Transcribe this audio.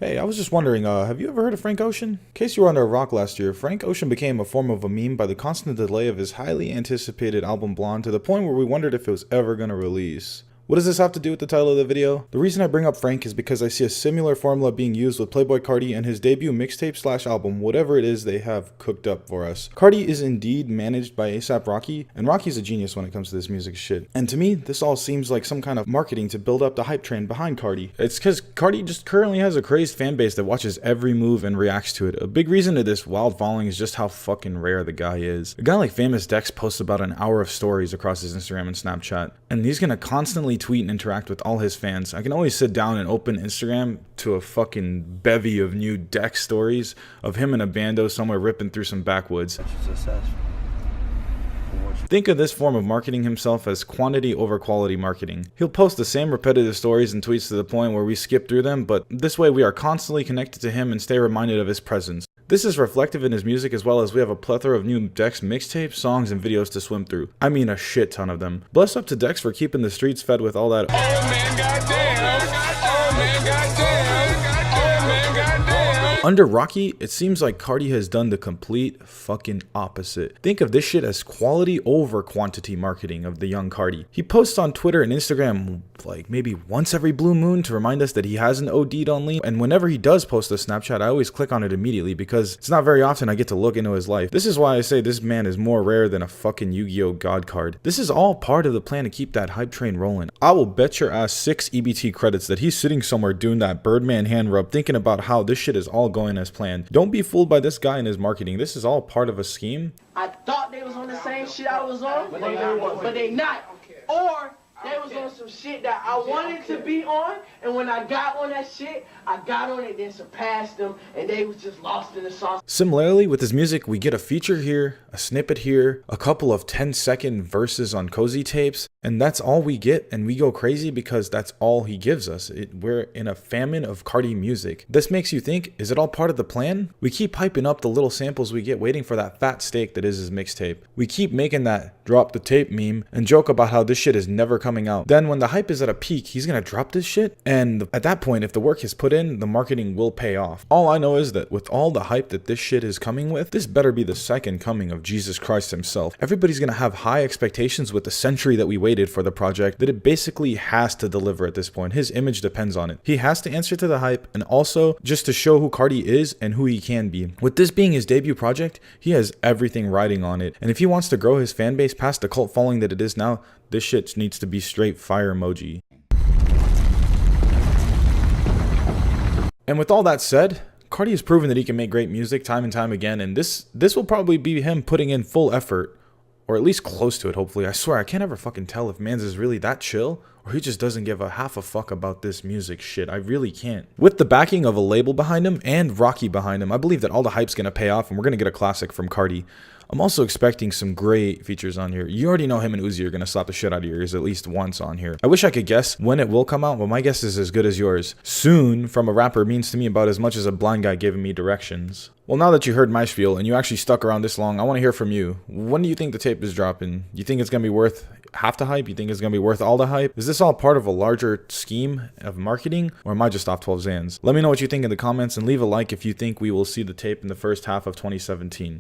Hey, I was just wondering, have you ever heard of Frank Ocean? In case you were under a rock last year, Frank Ocean became a form of a meme by the constant delay of his highly anticipated album Blonde to the point where we wondered if it was ever gonna release. What does this have to do with the title of the video? The reason I bring up Frank is because I see a similar formula being used with PLAYBOI CARTI and his debut mixtape / album, whatever it is they have cooked up for us. CARTI is indeed managed by A$AP Rocky, and Rocky's a genius when it comes to this music shit. And to me, this all seems like some kind of marketing to build up the hype train behind CARTI. It's because CARTI just currently has a crazed fan base that watches every move and reacts to it. A big reason to this wild following is just how fucking rare the guy is. A guy like Famous Dex posts about an hour of stories across his Instagram and Snapchat, and he's gonna constantly tweet and interact with all his fans. I can always sit down and open Instagram to a fucking bevy of new Dex stories of him in a bando somewhere ripping through some backwoods. Think of this form of marketing himself as quantity over quality marketing. He'll post the same repetitive stories and tweets to the point where we skip through them, but this way we are constantly connected to him and stay reminded of his presence. This is reflective in his music, as well as we have a plethora of new Dex mixtapes, songs, and videos to swim through. I mean a shit ton of them. Bless up to Dex for keeping the streets fed with all that oh man, goddamn. Oh man, goddamn. Oh man, goddamn. Under Rocky, it seems like CARTI has done the complete fucking opposite. Think of this shit as quality over quantity marketing of the young CARTI. He posts on Twitter and Instagram like maybe once every blue moon to remind us that he hasn't OD'd on lean, and whenever he does post a Snapchat, I always click on it immediately because it's not very often I get to look into his life. This is why I say this man is more rare than a fucking Yu-Gi-Oh God card. This is all part of the plan to keep that hype train rolling. I will bet your ass 6 EBT credits that he's sitting somewhere doing that Birdman hand rub thinking about how this shit is all going as planned. Don't be fooled by this guy and his marketing. This is all part of a scheme. I thought they was on the same shit I was on, but they not. Or they was on some shit that I wanted to be on, and when I got on that shit, I got on it, then surpassed them, and they was just lost in the sauce. Similarly, with his music, we get a feature here, a snippet here, a couple of 10-second verses on cozy tapes, and that's all we get, and we go crazy because that's all he gives us. We're in a famine of CARTI music. This makes you think, is it all part of the plan? We keep hyping up the little samples we get, waiting for that fat steak that is his mixtape. We keep making that drop the tape meme and joke about how this shit is never coming out. Then when the hype is at a peak, he's gonna drop this shit, and at that point, if the work is put in, the marketing will pay off. All I know is that with all the hype that this shit is coming with, this better be the second coming of Jesus Christ himself. Everybody's gonna have high expectations with the century that we waited for the project, that it basically has to deliver at this point. His image depends on it. He has to answer to the hype, and also just to show who CARTI is and who he can be. With this being his debut project, he has everything riding on it, and if he wants to grow his fan base past the cult following that it is now, this shit needs to be straight fire emoji. And with all that said, CARTI has proven that he can make great music time and time again, and this will probably be him putting in full effort, or at least close to it, hopefully. I swear, I can't ever fucking tell if Mans is really that chill, or he just doesn't give a half a fuck about this music shit. I really can't. With the backing of a label behind him and Rocky behind him, I believe that all the hype's gonna pay off, and we're gonna get a classic from CARTI. I'm also expecting some great features on here. You already know him and Uzi are going to slap the shit out of your ears at least once on here. I wish I could guess when it will come out, but my guess is as good as yours. Soon from a rapper means to me about as much as a blind guy giving me directions. Well, now that you heard my spiel and you actually stuck around this long, I want to hear from you. When do you think the tape is dropping? You think it's going to be worth half the hype? You think it's going to be worth all the hype? Is this all part of a larger scheme of marketing, or am I just off 12 Zans? Let me know what you think in the comments, and leave a like if you think we will see the tape in the first half of 2017.